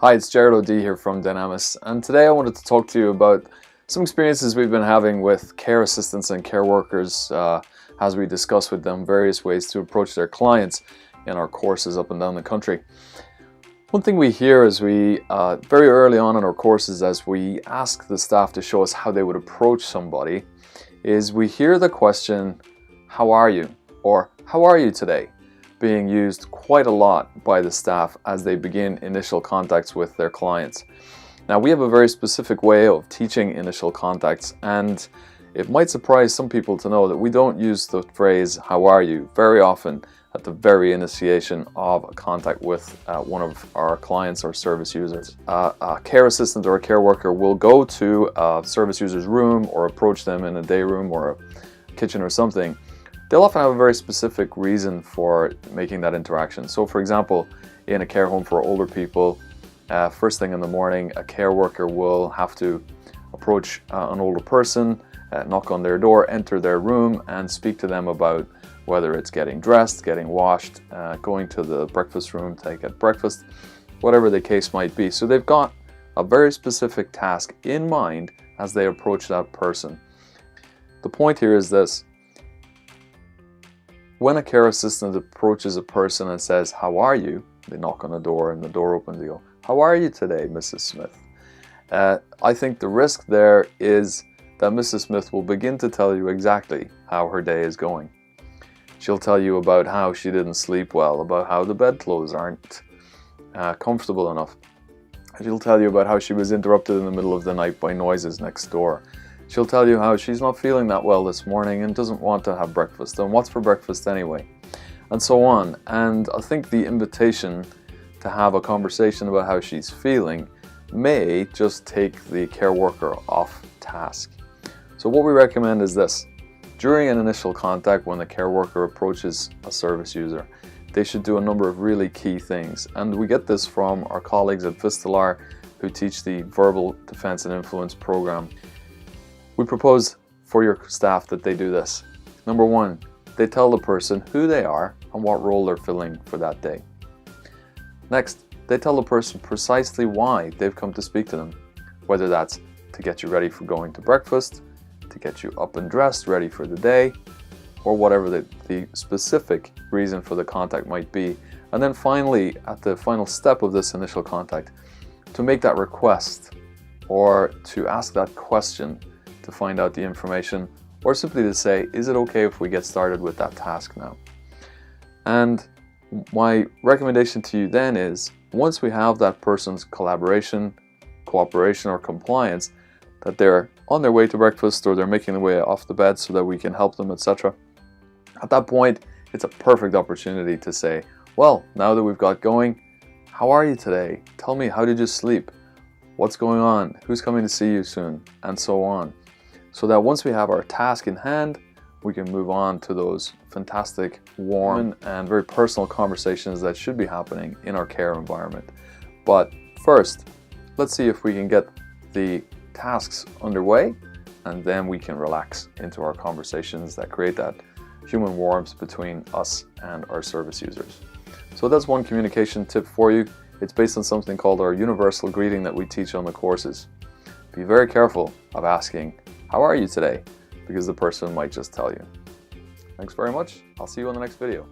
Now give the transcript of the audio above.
Hi, it's Jared O'D here from Dynamis, and today I wanted to talk to you about some experiences we've been having with care assistants and care workers as we discuss with them various ways to approach their clients in our courses up and down the country. One thing we hear as we, very early on in our courses, as we ask the staff to show us how they would approach somebody, is we hear the question, "How are you?" or "How are you today?" being used quite a lot by the staff as they begin initial contacts with their clients. Now, we have a very specific way of teaching initial contacts, and it might surprise some people to know that we don't use the phrase "How are you?" very often at the very initiation of a contact with one of our clients or service users. A care assistant or a care worker will go to a service user's room or approach them in a day room or a kitchen or something. They'll often have a very specific reason for making that interaction. So for example, in a care home for older people, first thing in the morning, a care worker will have to approach an older person, knock on their door, enter their room and speak to them about whether it's getting dressed, getting washed, going to the breakfast room to get breakfast, whatever the case might be. So they've got a very specific task in mind as they approach that person. The point here is this: when a care assistant approaches a person and says, "How are you?" they knock on the door and the door opens, they go, "How are you today, Mrs. Smith?" I think the risk there is that Mrs. Smith will begin to tell you exactly how her day is going. She'll tell you about how she didn't sleep well, about how the bedclothes aren't comfortable enough. She'll tell you about how she was interrupted in the middle of the night by noises next door. She'll tell you how she's not feeling that well this morning and doesn't want to have breakfast, and what's for breakfast anyway, and so on. And I think the invitation to have a conversation about how she's feeling may just take the care worker off task. So what we recommend is this: during an initial contact, when the care worker approaches a service user, they should do a number of really key things. And we get this from our colleagues at Vistalar, who teach the Verbal Defense and Influence program. We propose for your staff that they do this. Number one, they tell the person who they are and what role they're filling for that day. Next, they tell the person precisely why they've come to speak to them, whether that's to get you ready for going to breakfast, to get you up and dressed, ready for the day, or whatever the specific reason for the contact might be. And then finally, at the final step of this initial contact, to make that request or to ask that question to find out the information, or simply to say, "Is it okay if we get started with that task now?" And my recommendation to you then is, once we have that person's collaboration, cooperation, or compliance, that they're on their way to breakfast or they're making their way off the bed so that we can help them, etc. At that point, it's a perfect opportunity to say, "Well, now that we've got going, how are you today? Tell me, how did you sleep? What's going on? Who's coming to see you soon?" and so on. So that once we have our task in hand, we can move on to those fantastic, warm, and very personal conversations that should be happening in our care environment. But first, let's see if we can get the tasks underway, and then we can relax into our conversations that create that human warmth between us and our service users. So that's one communication tip for you. It's based on something called our universal greeting that we teach on the courses. Be very careful of asking, "How are you today?" because the person might just tell you. Thanks very much. I'll see you on the next video.